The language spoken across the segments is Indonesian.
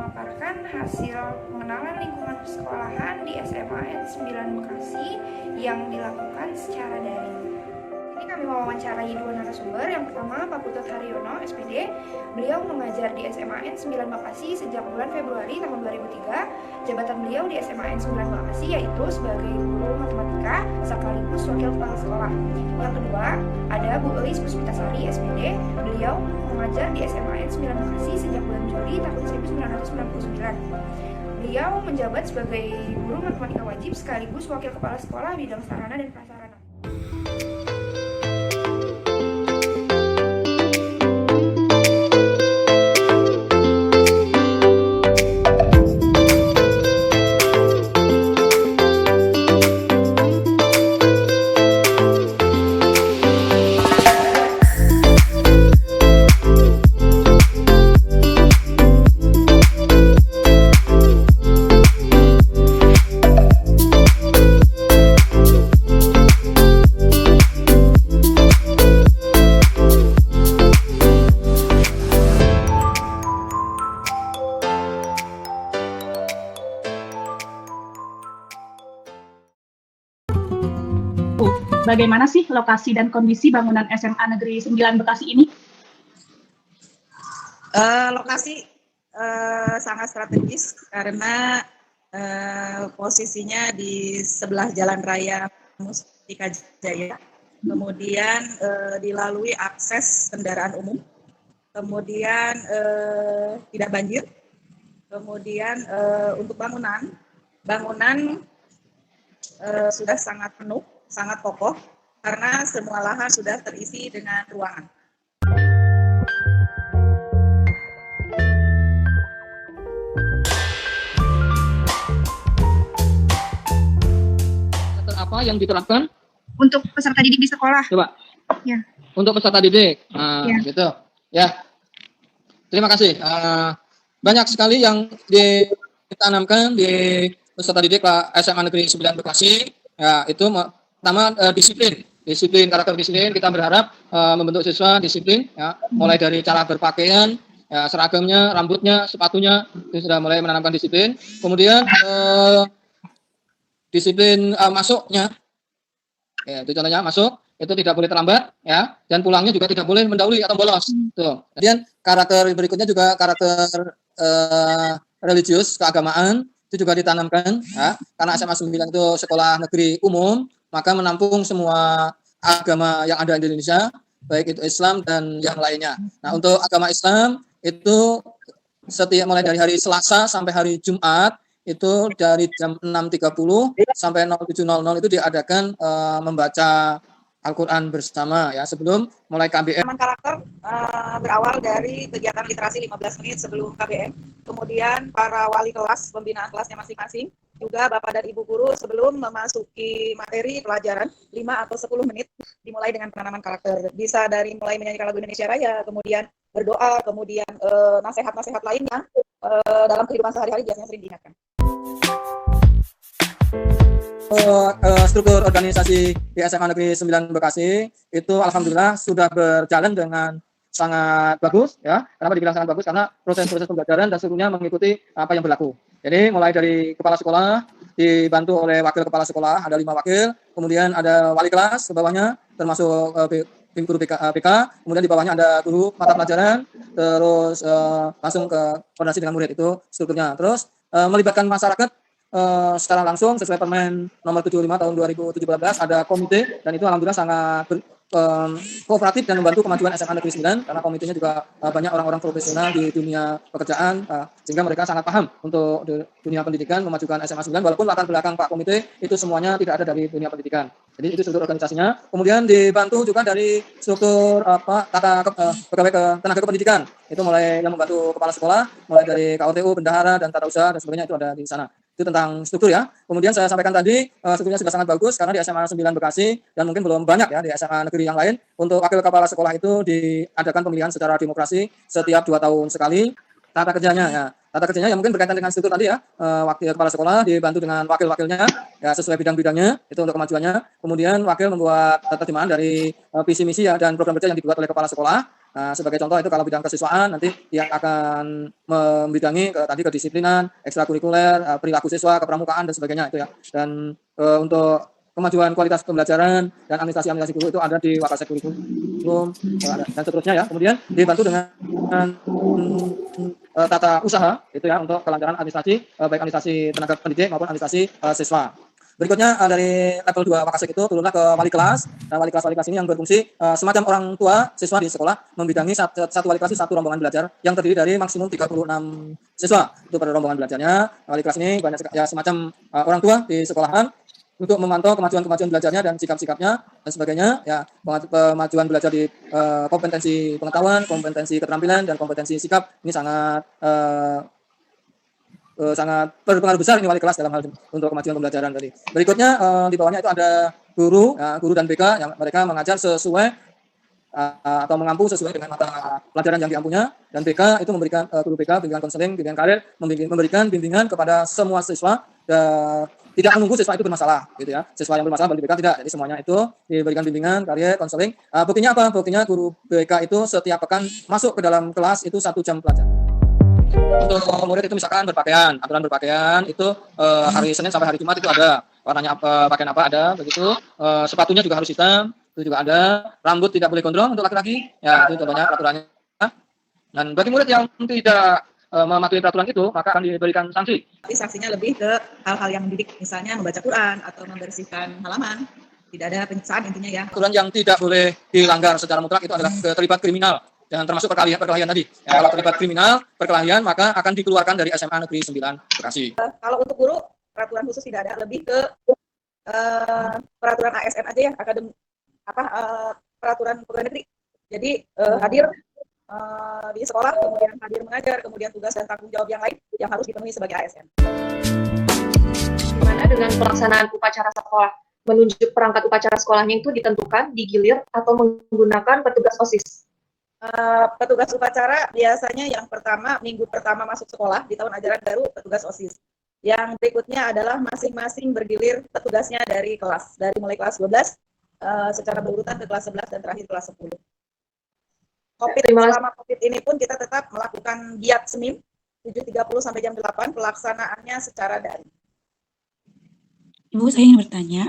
memaparkan hasil pengenalan lingkungan persekolahan di SMA N9 Bekasi yang dilakukan secara daring. Ini kami mewawancarai dua narasumber. Yang pertama, Pak Putut Haryono, SPD. Beliau mengajar di SMA N9 Bekasi sejak bulan Februari tahun 2003. Jabatan beliau di SMA N9 Bekasi yaitu sebagai guru matematika sekaligus wakil kepala sekolah. Yang kedua, ada Bu Elis Puspitasari, SPD. Beliau mengajar di SMA N9 Bekasi sejak bulan Juli tahun 1999. Beliau menjabat sebagai guru matematika wajib sekaligus wakil kepala sekolah bidang sarana dan prasarana. Bagaimana sih lokasi dan kondisi bangunan SMA Negeri 9 Bekasi ini? Lokasi sangat strategis karena posisinya di sebelah Jalan Raya Mustika Jaya, kemudian dilalui akses kendaraan umum, kemudian tidak banjir, kemudian untuk bangunan sudah sangat penuh, sangat kokoh karena semua lahan sudah terisi dengan ruangan. Apa yang diterapkan Untuk peserta didik di sekolah. coba Ya. untuk peserta didik Ya. gitu ya. Terima kasih. Banyak sekali yang ditanamkan di peserta didik SMA Negeri 9 Bekasi ya. Itu pertama disiplin, karakter disiplin. Kita berharap membentuk siswa disiplin ya, mulai dari cara berpakaian ya, seragamnya, rambutnya, sepatunya itu sudah mulai menanamkan disiplin. Kemudian disiplin masuknya ya, itu contohnya masuk itu tidak boleh terlambat ya, dan pulangnya juga tidak boleh mendahului atau bolos tuh. Kemudian karakter berikutnya juga karakter religius, keagamaan itu juga ditanamkan ya, karena SMA 9 itu sekolah negeri umum, maka menampung semua agama yang ada di Indonesia, baik itu Islam dan yang lainnya. Nah, untuk agama Islam itu setiap mulai dari hari Selasa sampai hari Jumat itu dari jam 6.30 sampai 07.00 itu diadakan membaca Al-Quran bersama ya, sebelum mulai KBM. Karakter berawal dari kegiatan literasi 15 menit sebelum KBM, kemudian para wali kelas, pembinaan kelasnya masing-masing, juga Bapak dan Ibu guru sebelum memasuki materi pelajaran 5 atau 10 menit dimulai dengan penanaman karakter. Bisa dari mulai menyanyikan lagu Indonesia Raya, kemudian berdoa, kemudian nasihat-nasihat lainnya dalam kehidupan sehari-hari biasanya sering diingatkan. Struktur organisasi di SMA Negeri 9 Bekasi itu alhamdulillah sudah berjalan dengan sangat bagus ya. Kenapa dibilang sangat bagus? Karena proses-proses pembelajaran dan seluruhnya mengikuti apa yang berlaku. Jadi mulai dari kepala sekolah dibantu oleh wakil kepala sekolah, ada 5 wakil, kemudian ada wali kelas ke bawahnya termasuk tim guru PK, kemudian di bawahnya ada guru mata pelajaran, terus langsung ke koordinasi dengan murid, itu strukturnya. Terus melibatkan masyarakat secara langsung sesuai Permen nomor 75 tahun 2017 ada komite, dan itu alhamdulillah sangat kooperatif dan membantu kemajuan SMA Negeri 9 karena komitenya juga banyak orang-orang profesional di dunia pekerjaan, sehingga mereka sangat paham untuk dunia pendidikan, memajukan SMA 9 walaupun latar belakang Pak Komite itu semuanya tidak ada dari dunia pendidikan. Jadi itu struktur organisasinya. Kemudian dibantu juga dari struktur pegawai tenaga kependidikan. Itu mulai yang membantu kepala sekolah, mulai dari KOTU, bendahara dan tata usaha dan sebagainya, itu ada di sana. Itu tentang struktur ya. Kemudian saya sampaikan tadi strukturnya sudah sangat bagus karena di SMA 9 Bekasi dan mungkin belum banyak ya di SMA negeri yang lain. Untuk wakil kepala sekolah itu diadakan pemilihan secara demokrasi setiap 2 tahun sekali. Tata kerjanya ya. Tata kerjanya yang mungkin berkaitan dengan struktur tadi ya. Wakil kepala sekolah dibantu dengan wakil-wakilnya ya sesuai bidang-bidangnya itu untuk kemajuannya. Kemudian wakil membuat terjemahan dari visi misi ya dan program kerja yang dibuat oleh kepala sekolah. Nah, sebagai contoh itu kalau bidang kesiswaan nanti dia akan membidangi tadi kedisiplinan, ekstrakurikuler, perilaku siswa, kepramukaan dan sebagainya itu ya. Dan untuk kemajuan kualitas pembelajaran dan administrasi guru itu ada di Wakasek Kurikulum dan seterusnya ya. Kemudian dibantu dengan tata usaha itu ya untuk kelancaran administrasi baik administrasi tenaga pendidik maupun administrasi siswa. Berikutnya dari level 2 Wakasek itu turunlah ke wali kelas. Nah, wali kelas ini yang berfungsi semacam orang tua siswa di sekolah, membidangi satu wali kelas satu rombongan belajar yang terdiri dari maksimum 36 siswa. Itu pada rombongan belajarnya. Wali kelas ini banyak ya semacam orang tua di sekolahan untuk memantau kemajuan belajarnya dan sikap-sikapnya dan sebagainya ya, kemajuan belajar di kompetensi pengetahuan, kompetensi keterampilan dan kompetensi sikap ini sangat sangat berpengaruh besar ini wali kelas dalam hal untuk kemajuan pembelajaran tadi. Berikutnya di bawahnya itu ada guru, ya, guru dan BK yang mereka mengajar sesuai atau mengampu sesuai dengan mata pelajaran yang diampunya, dan BK itu memberikan guru BK bimbingan konseling, bimbingan karir, memberikan bimbingan kepada semua siswa, tidak menunggu siswa itu bermasalah gitu ya. Siswa yang bermasalah bagi BK tidak, jadi semuanya itu diberikan bimbingan, karir, konseling. Buktinya apa? Buktinya guru BK itu setiap pekan masuk ke dalam kelas itu 1 jam pelajaran. Untuk murid itu misalkan berpakaian, aturan berpakaian itu hari Senin sampai hari Jumat itu ada, warnanya apa, pakaian apa ada, begitu. Sepatunya juga harus hitam, itu juga ada. Rambut tidak boleh gondrong untuk laki-laki, ya itu contohnya peraturannya. Dan bagi murid yang tidak mematuhi peraturan itu, maka akan diberikan sanksi. Tapi sanksinya lebih ke hal-hal yang mendidik, misalnya membaca Quran atau membersihkan halaman. Tidak ada penyiksaan intinya ya. Aturan yang tidak boleh dilanggar secara mutlak itu adalah terlibat kriminal. Dan termasuk perkelahian tadi. Ya, kalau terlibat kriminal, perkelahian, maka akan dikeluarkan dari SMA Negeri 9 Bekasi. Kalau untuk guru, peraturan khusus tidak ada, lebih ke peraturan ASN aja ya, peraturan pegawai negeri. Jadi hadir di sekolah, kemudian hadir mengajar, kemudian tugas dan tanggung jawab yang lain yang harus dipenuhi sebagai ASN. Bagaimana dengan pelaksanaan upacara sekolah? Menunjuk perangkat upacara sekolahnya itu ditentukan, digilir, atau menggunakan petugas OSIS? Petugas upacara biasanya yang pertama, minggu pertama masuk sekolah di tahun ajaran baru petugas OSIS. Yang berikutnya adalah masing-masing bergilir petugasnya dari kelas, dari mulai kelas 12 secara berurutan ke kelas 11 dan terakhir kelas 10. Selama COVID ini pun kita tetap melakukan giat Senin 7.30 sampai jam 8, pelaksanaannya secara daring. Ibu, saya ingin bertanya,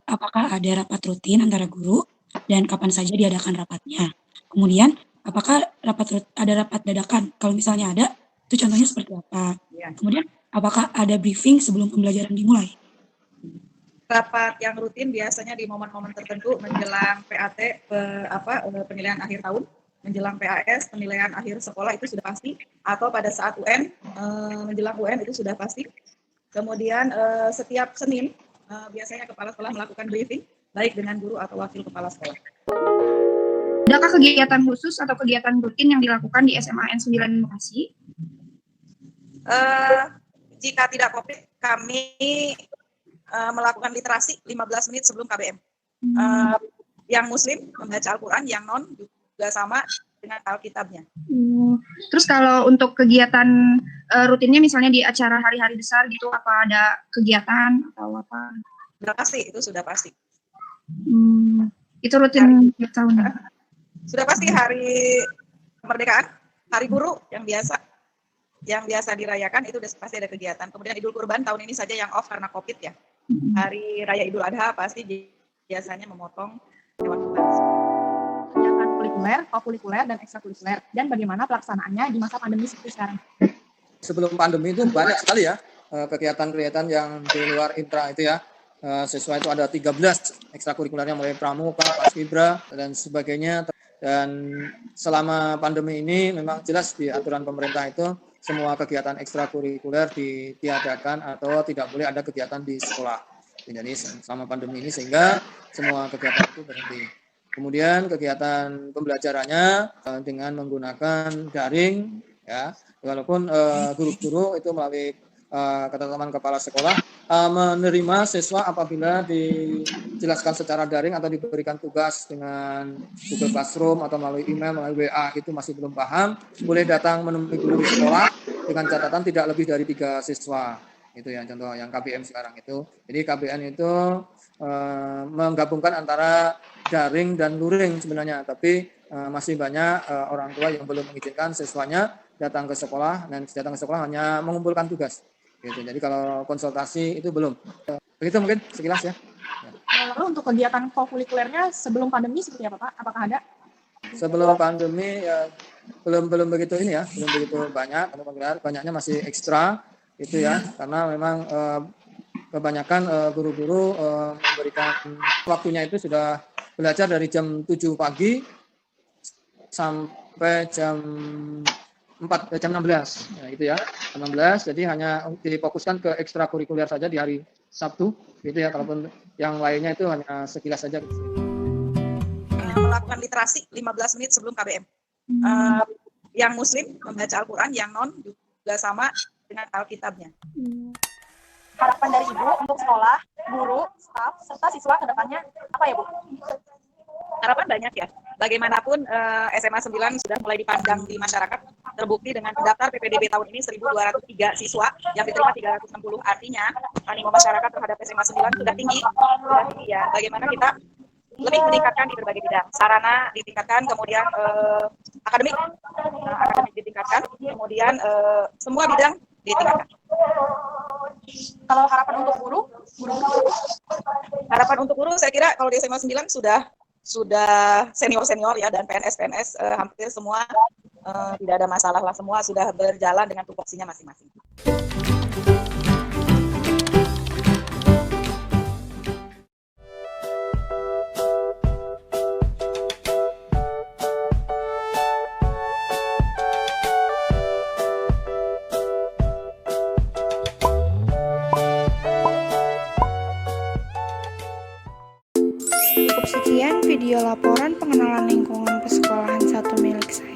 apakah ada rapat rutin antara guru dan kapan saja diadakan rapatnya? Kemudian, apakah ada rapat dadakan? Kalau misalnya ada, itu contohnya seperti apa? Ya. Kemudian, apakah ada briefing sebelum pembelajaran dimulai? Rapat yang rutin biasanya di momen-momen tertentu menjelang PAT, penilaian akhir tahun, menjelang PAS, penilaian akhir sekolah itu sudah pasti, atau pada saat UN, menjelang UN itu sudah pasti. Kemudian setiap Senin, biasanya kepala sekolah melakukan briefing, baik dengan guru atau wakil kepala sekolah. Adakah kegiatan khusus atau kegiatan rutin yang dilakukan di SMAN 9 Bekasi? Jika tidak COVID, kami melakukan literasi 15 menit sebelum KBM. Yang Muslim membaca Al-Quran, yang non juga sama dengan Alkitabnya. Terus kalau untuk kegiatan rutinnya misalnya di acara hari-hari besar gitu, apa ada kegiatan atau apa? Sudah pasti, itu sudah pasti. Itu rutin tiap tahun. Sudah pasti hari kemerdekaan, hari guru yang biasa dirayakan itu sudah pasti ada kegiatan. Kemudian Idul Kurban tahun ini saja yang off karena COVID ya. Hari Raya Idul Adha pasti biasanya memotong hewan kurban. Kegiatan kulikuler, kokulikuler, dan ekstrakurikuler, dan bagaimana pelaksanaannya di masa pandemi seperti sekarang? Sebelum pandemi itu banyak sekali ya kegiatan-kegiatan yang di luar intra itu ya. Siswa itu ada 13 ekstrakurikulernya mulai pramuka, paskibra, dan sebagainya. Dan selama pandemi ini memang jelas di aturan pemerintah itu semua kegiatan ekstrakurikuler ditiadakan atau tidak boleh ada kegiatan di sekolah. Jadi selama pandemi ini sehingga semua kegiatan itu berhenti. Kemudian kegiatan pembelajarannya dengan menggunakan daring ya, walaupun guru-guru itu melalui ketetapan kepala sekolah menerima siswa apabila dijelaskan secara daring atau diberikan tugas dengan Google Classroom atau melalui email, melalui WA itu masih belum paham, boleh datang menemui guru di sekolah dengan catatan tidak lebih dari 3 siswa. Itu yang contoh yang KBM sekarang itu. Jadi KBM itu menggabungkan antara daring dan luring sebenarnya, tapi masih banyak orang tua yang belum mengizinkan siswanya datang ke sekolah, dan datang ke sekolah hanya mengumpulkan tugas. Gitu. Jadi kalau konsultasi itu belum. Begitu mungkin sekilas ya. Lalu untuk kegiatan kokurikulernya sebelum pandemi seperti apa Pak? Apakah ada? Sebelum pandemi ya belum begitu ini ya, belum begitu banyak, banyaknya masih ekstra itu ya, karena memang kebanyakan guru-guru memberikan waktunya itu sudah belajar dari jam 7 pagi sampai jam 16. Nah, itu ya, jam 16. Jadi hanya difokuskan ke ekstrakurikuler saja di hari Sabtu gitu ya, kalaupun yang lainnya itu hanya sekilas saja gitu. Melakukan literasi 15 menit sebelum KBM. Yang muslim membaca Al-Quran, yang non juga sama dengan Alkitabnya. Harapan dari Ibu untuk sekolah, guru, staf, serta siswa ke depannya apa ya Bu? Harapan banyak ya. Bagaimanapun SMA 9 sudah mulai dipandang di masyarakat. Terbukti dengan pendaftar PPDB tahun ini 1.203 siswa yang diterima 360. Artinya animo masyarakat terhadap SMA 9 sudah tinggi ya. Bagaimana kita lebih meningkatkan di berbagai bidang, sarana ditingkatkan, kemudian akademik ditingkatkan, kemudian semua bidang ditingkatkan. Kalau harapan untuk guru? Harapan untuk guru saya kira kalau di SMA 9 sudah senior ya, dan PNS hampir semua tidak ada masalah lah, semua sudah berjalan dengan tupoksinya masing-masing. Cukup sekian video laporan pengenalan lingkungan persekolahan 1 milik saya.